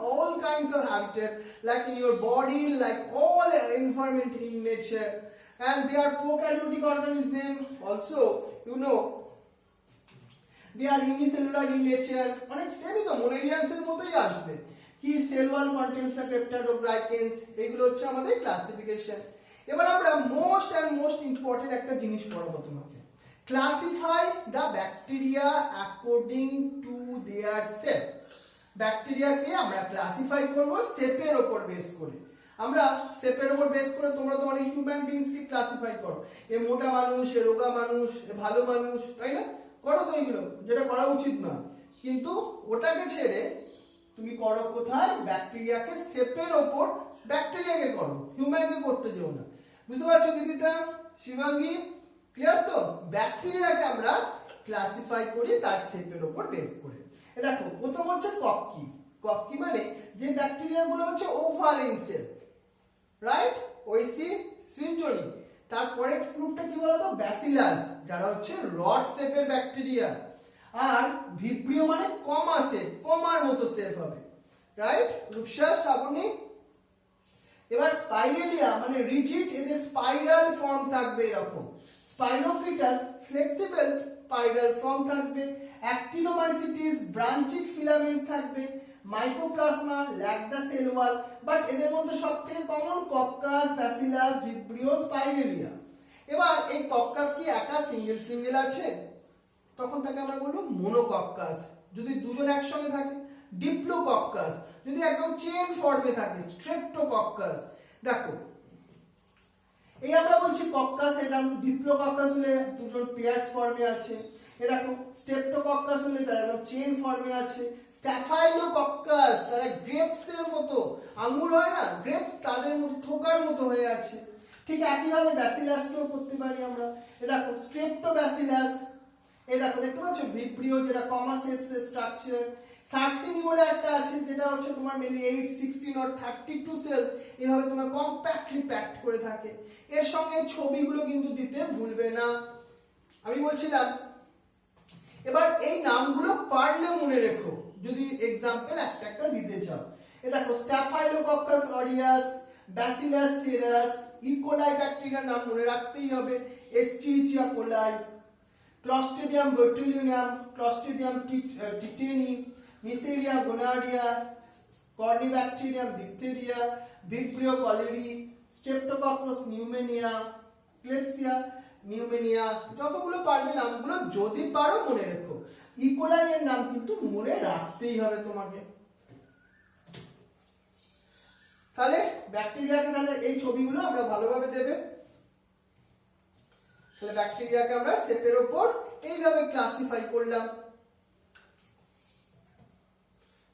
all kinds of habitat, like in your body, like all environment in nature, and they are prokaryotic organism. Also, you know, they are unicellular in nature. অনেক সেমই তো মোনেরিয়ান্স এর মতোই আসবে। কি? Cell wall contains the peptidoglycans. এগুলো হচ্ছে আমাদের ক্লাসিফিকেশন। এবার আমরা মোস্ট ইম্পর্টেন্ট একটা জিনিস পড়াবো তোমাকে। Classify the bacteria according to their shape. ব্যাকটেরিয়াকে আমরা ক্লাসিফাই করব শেপের উপর বেস করে। আমরা শেপের উপর বেস করে, তোমরা তো অনেক হিউম্যান বিংসকে ক্লাসিফাই করো, এ মোটা মানুষ, এ রোগা মানুষ, এ ভালো মানুষ, তাই না? করো তো এগুলো, যেটা করা উচিত না। কিন্তু ওটাকে ছেড়ে তুমি করো কোথায়? ব্যাকটেরিয়াকে শেপের ওপর, ব্যাকটেরিয়াকে করো, হিউম্যানকে করতে যেও না। বুঝতে পারছো দিদিটা, শিবাঙ্গী? ক্লিয়ার তো? ব্যাকটেরিয়াকে আমরা ক্লাসিফাই করি তার শেপের ওপর বেস করে। দেখো, প্রথম হচ্ছে কক্কি। কক্কি মানে যে ব্যাকটেরিয়া গুলো হচ্ছে oval in shape, right? Oishi, Srinjoni. তারপরে গ্রুপটা কি বলতো? ব্যাসিলাস, যারা হচ্ছে রড শেপের ব্যাকটেরিয়া। আর ভিব্রিও মানে কমা শেপ, কমার মতো শেপ হবে। রাইট রূপসা শ্রাবণী। এবার স্পাইরেলিয়া মানে রিজিড, এদের স্পাইরাল ফর্ম থাকবে এরকম। স্পাইরোকিটাস ফ্লেক্সিবল স্পাইরাল ফর্ম থাকবে। অ্যাক্টিনোমাইসিটিস ব্রাঞ্চিড ফিলামেন্টস থাকবে। Mycoplasma lack the cell wall, but এদের মধ্যে সবথেকে common coccus, bacillus, vibrio, spirilla. এবার এই কক্কাস কি একা সিঙ্গেল সিঙ্গেল আছে, তখন তাকে আমরা বলবো মোনোকক্কাস। যদি দুজন একসঙ্গে থাকে ডিপ্লোকক্কাস, যদি একদম চেন ফর্মে থাকে স্ট্রেপ্টোকক্কাস। দেখো এই আমরা বলছি কক্কাস, এটা ডিপ্লোকক্কাস হলে দুজন পেয়ার্স ফর্মে আছে। এ দেখো স্ট্রেপ্টোকক্কাস হলে তারা একদম চেন ফর্মে আছে। স্ট্যাফাইলোকক্কাস তারা গ্রেপস এর মতো, আঙ্গুর হয় না গ্রেপস, তাদের মতো থোকার মতো হয়ে আছে। ঠিক একইভাবে ব্যাসিলাসকেও করতে পারি আমরা। এ দেখো স্ট্রেপ্টোব্যাসিলাস। এই দেখো দেখতে পাচ্ছ ভিব্রিও যেটা কমা শেপসের স্ট্রাকচার। সার্সিনি বলে একটা আছে যেটা হচ্ছে তোমার মেনলি 8, 16 or 32 সেলস এইভাবে তোমার কম্প্যাক্টলি প্যাকড করে থাকে। এর সঙ্গে ছবিগুলো কিন্তু দিতে ভুলবে না। আমি বলছিলাম এবার এই নামগুলো পারলে মনে রেখো যদি এক্সাম্পল একটা একটা দিতে চাও। এ দেখো Staphylococcus aureus, Bacillus cereus, E coli ব্যাকটেরিয়ার নাম মনে রাখতেই হবে, Escherichia coli, Clostridium botulinum, Clostridium tetani, Neisseria gonorrhoeae, Corynebacterium diphtheriae, Vibrio cholerae, Streptococcus pneumoniae, Klebsiella pneumoniae. যতগুলো পারবে নামগুলো যদি পারো মনে রেখো। ইকোলাই এর নাম কিন্তু মনে রাখতেই হবে তোমাকে। তাহলে ব্যাকটেরিয়াকে তাহলে এই ছবিগুলো আমরা ভালোভাবে দেবে। তাহলে ব্যাকটেরিয়াকে আমরা শেপের উপর এইভাবে ক্লাসিফাই করলাম।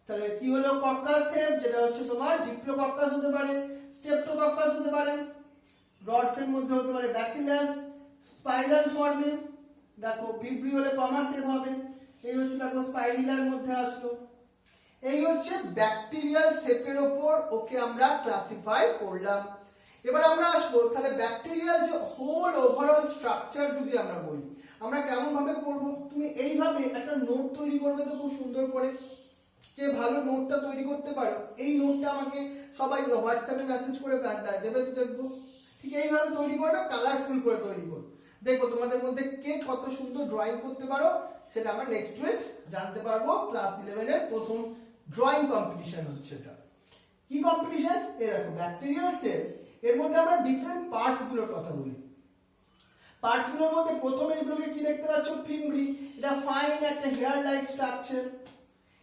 তাহলে কি হলো কক্কাস শেপ, যেটা হচ্ছে তোমার ডিপ্লোকক্কাস হতে পারে, স্ট্রেপ্টোকক্কাস হতে পারে, রডস এর মধ্যে হতে পারে ব্যাসিলাস, স্পাইরাল ফর্মে। দেখো ভিব্রিওলে কমা শেপ হবে। এই হচ্ছে দেখো স্পাইরিলার মধ্যে আসলো। এই হচ্ছে ব্যাকটেরিয়াল শেপের উপর ওকে আমরা ক্লাসিফাই করলাম। এবার আমরা আসবো তাহলে ব্যাকটেরিয়াল যে হোল ওভারঅল স্ট্রাকচার যদি আমরা বলি আমরা কেমন ভাবে করব। তুমি এইভাবে একটা নোট তৈরি করবে তো খুব সুন্দর করে। কে ভালো নোটটা তৈরি করতে পারো এই নোটটা আমাকে সবাই হোয়াটসঅ্যাপে মেসেজ করে দেবে, তো দেখবো। ঠিক এইভাবে তৈরি করবে, কালারফুল করে তৈরি করো। দেখো তোমাদের মধ্যে কে কত সুন্দর ড্রয়িং করতে পারো সেটা আমরা নেক্সট উইক জানতে পারবো। ক্লাস 11 এর প্রথম ড্রয়িং কম্পিটিশন হচ্ছে এটা। কি কম্পিটিশন? এই দেখো ব্যাকটেরিয়াল সেল, এর মধ্যে আমরা ডিফারেন্ট পার্টস গুলোর কথা বলি। পার্টস গুলোর মধ্যে প্রথমে এগুলোকে কি দেখতে পাচ্ছ, ফিমব্রি, এটা ফাইন একটা হেয়ার লাইক স্ট্রাকচার।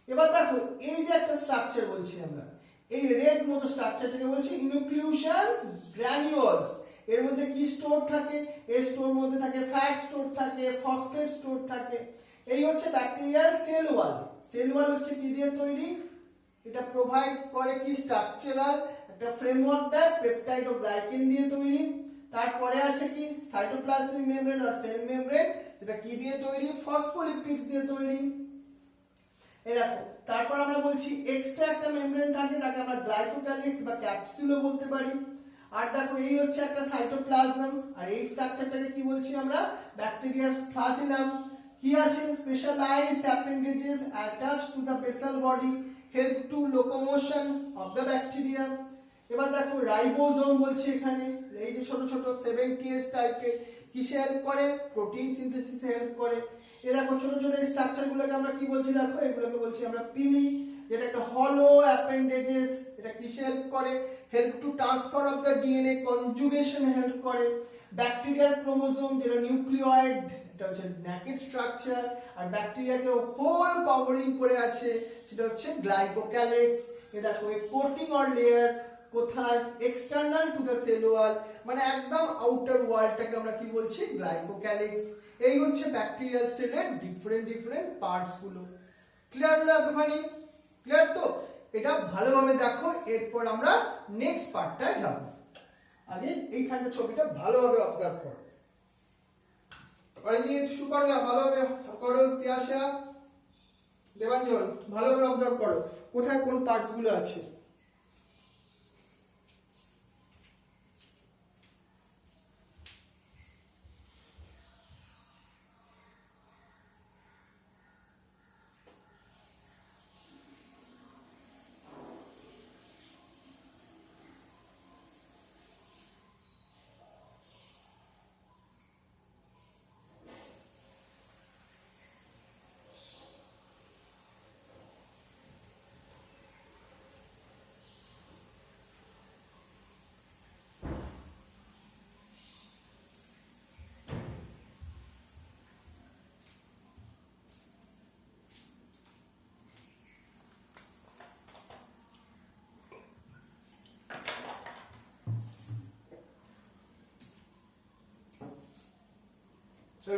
এবার দেখো এই যে একটা স্ট্রাকচার বলছি আমরা, এই রেড মতো স্ট্রাকচারটাকে বলছি ইনক্লুশনস গ্র্যানিউলস। এর মধ্যে কি স্টোর থাকে? এর স্টোর মধ্যে থাকে ফ্যাট স্টোর থাকে, ফসফেট স্টোর থাকে। এই হচ্ছে ব্যাকটেরিয়ার সেল ওয়াল। সেল ওয়াল হচ্ছে কি দিয়ে তৈরি? এটা প্রোভাইড করে কি স্ট্রাকচারাল একটা ফ্রেমওয়ার্ক দেয়, পেপটাইড ও গ্লাইকেন দিয়ে তৈরি। তারপরে আছে কি সাইটোপ্লাজমিক মেমব্রেন আর সেল মেমব্রেন, যেটা কি দিয়ে তৈরি? ফসফোলিপিডস দিয়ে তৈরি। এই দেখো তারপর আমরা বলছি এক্সট্রা একটা মেমব্রেন থাকে, তাকে আমরা গ্লাইকোক্যালিক্স বা ক্যাপসুলও বলতে পারি। আর দেখো এই হচ্ছে একটা সাইটোপ্লাজম, আর এই স্ট্রাকচারটাকে কি বলছি আমরা? ব্যাকটেরিয়ার ফ্লাজেলাম। কি আছে? Specialised appendages attached to the basal body help to locomotion of the bacteria. এবার দেখো রাইবোজোম বলছি এখানে, এই যে ছোট ছোট 70s টাইপের, কিসে হেল্প করে? প্রোটিন সিনথেসিসে হেল্প করে। এই দেখো ছোট ছোট স্ট্রাকচারগুলোকে আমরা কি বলছি? দেখো এগুলোকে বলছি আমরা পিলি, যেটা একটা হলো অ্যাপেন্ডেজেস। এটা কিসে হেল্প করে? Help to transfer of the DNA, conjugation help করে। ব্যাকটেরিয়ার ক্রোমোজোম যেটা নিউক্লিয়েড, এটা হচ্ছে ন্যাকেড স্ট্রাকচার। আর ব্যাকটেরিয়াকে হোল কভারিং করে আছে সেটা হচ্ছে গ্লাইকোক্যালিক্স। এই দেখো এই কোটিং অর লেয়ার কোথায়? এক্সটার্নাল টু দ্য সেল ওয়াল, মানে একদম আউটার ওয়ালটাকে আমরা কি বলছি? গ্লাইকোক্যালিক্স। এই হচ্ছে ব্যাকটেরিয়াল সেলের ডিফারেন্ট পার্টস গুলো। ক্লিয়ার হলো এতখানি? ক্লিয়ার তো? এটা ভালোভাবে দেখো, এরপর আমরা নেক্সট পার্টটায় যাব। আগে এইখানটা ছবিটা ভালোভাবে অবজার্ভ করো। অরিজিৎ সুকর্ণা ভালোভাবে করো, তিয়াশা, দেবাঞ্জন ভালোভাবে অবজার্ভ করো কোথায় কোন পার্টস গুলো আছে।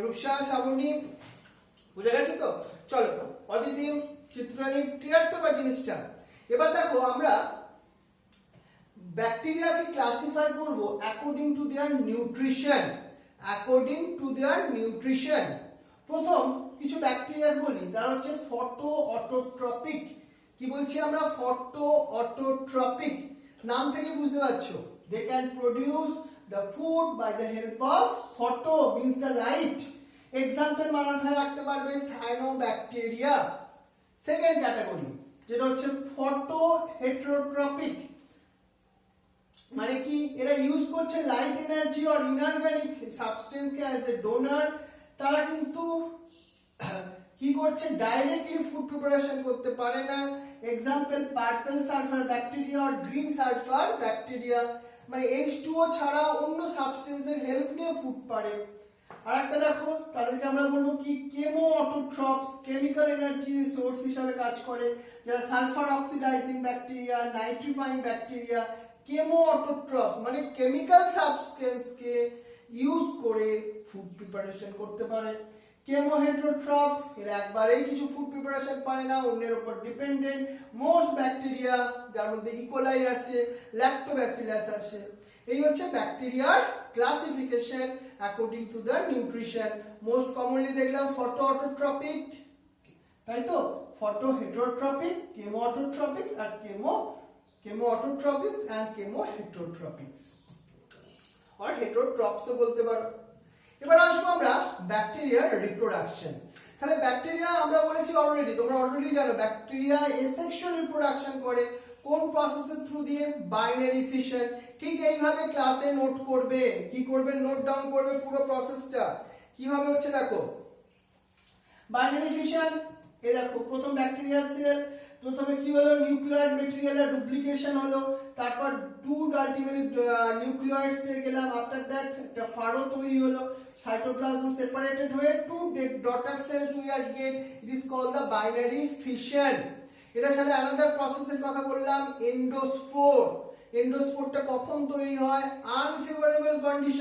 রূপসা, শ্রাবণী, বুঝে গেছে তো? চলো অদিতি, চিত্রাণী, ক্লিয়ার তো বা জিনিসটা? এবার দেখো আমরা ব্যাকটেরিয়াকে ক্লাসিফাই করব according to there nutrition. According to there nutrition প্রথম কিছু ব্যাকটেরিয়া বলি, তারা হচ্ছে ফটো অটোট্রপিক। কি বলছি আমরা? Photo autotrophic. নাম থেকে বুঝতে পারছো, they can produce the food by the help of photo means the light. Example মাথায় রাখতে পারবে সায়ানোব্যাকটেরিয়া। সেকেন্ড ক্যাটাগরি যেটা হচ্ছে ফটো হেটারোট্রপিক, মানে কি এরা ইউজ করছে লাইট এনার্জি আর ইনঅর্গানিক সাবস্টেন্স কে অ্যাজ এ ডোনার। তারা কিন্তু কি করছে, ডাইরেক্টলি ফুড প্রিপারেশন করতে পারে না। এক্সাম্পল পার্পল সালফার ব্যাকটেরিয়া আর গ্রিন সালফার ব্যাকটেরিয়া, মানে H2O ছাড়া অন্য সাবস্টেন্সের হেল্প নিয়ে ফুড পারে। আর একটা দেখো, তাদেরকে আমরা বলবো কি chemo autotrophs, chemical energy source হিসাবে কাজ করে, যারা sulphur oxidising bacteria, nitrifying bacteria. Chemo autotrophs মানে কেমিক্যাল সাবস্টেন্সকে ইউজ করে ফুড প্রিপারেশন করতে পারে। কেমো হেটারোট্রপস এরা একবারেই কিছু ফুড প্রিপারেশন পারে না, অন্যের উপর ডিপেন্ডেন্ট। মোস্ট ব্যাকটেরিয়া, যার মধ্যে ইকোলাই আছে, ল্যাক্টোব্যাসিলাস আছে। এই হচ্ছে ব্যাকটেরিয়ার classification according to the nutrition. Most commonly দেখলাম ফটো অটোট্রপিক, তাই তো? ফটো হেটারোট্রপিক, কেমো অটোট্রপিক্স আর chemo autotrophics and chemo heterotrophics আর হেটারোট্রপসও বলতে পারো। এবার আসবো আমরা ব্যাকটেরিয়ার রিপ্রোডাকশন। তাহলে ব্যাকটেরিয়া আমরা বলেছি অলরেডি, তোমরা অলরেডি জানো ব্যাকটেরিয়া এসেক্সুয়াল রিপ্রোডাকশন করে। কোন প্রসেসের থ্রু দিয়ে? Binary fission. ঠিক এইভাবে ক্লাসে নোট করবে, কি করবে? নোট ডাউন করবে পুরো প্রসেসটা কিভাবে হচ্ছে। দেখো বাইনারি ফিশন, এই দেখো প্রথম ব্যাকটেরিয়া সেল, প্রথমে কি হলো? নিউক্লিয়ার ম্যাটেরিয়ালের ডুপ্লিকেশন হলো, তারপর টু আলটিমেটলি নিউক্লিয়াইডস পেয়ে গেলাম। আফটার দ্যাট একটা ফারো তৈরি হলো, সাইটোপ্লাজম সেপারেটেড হয়ে two daughter cells we are get, it is called the binary fission. এটা ছাড়া আলাদা প্রসেসের কথা বললাম, এন্ডোস্পোর। এন্ডোস্পোরটা কখন তৈরি হয়? Unfavourable condition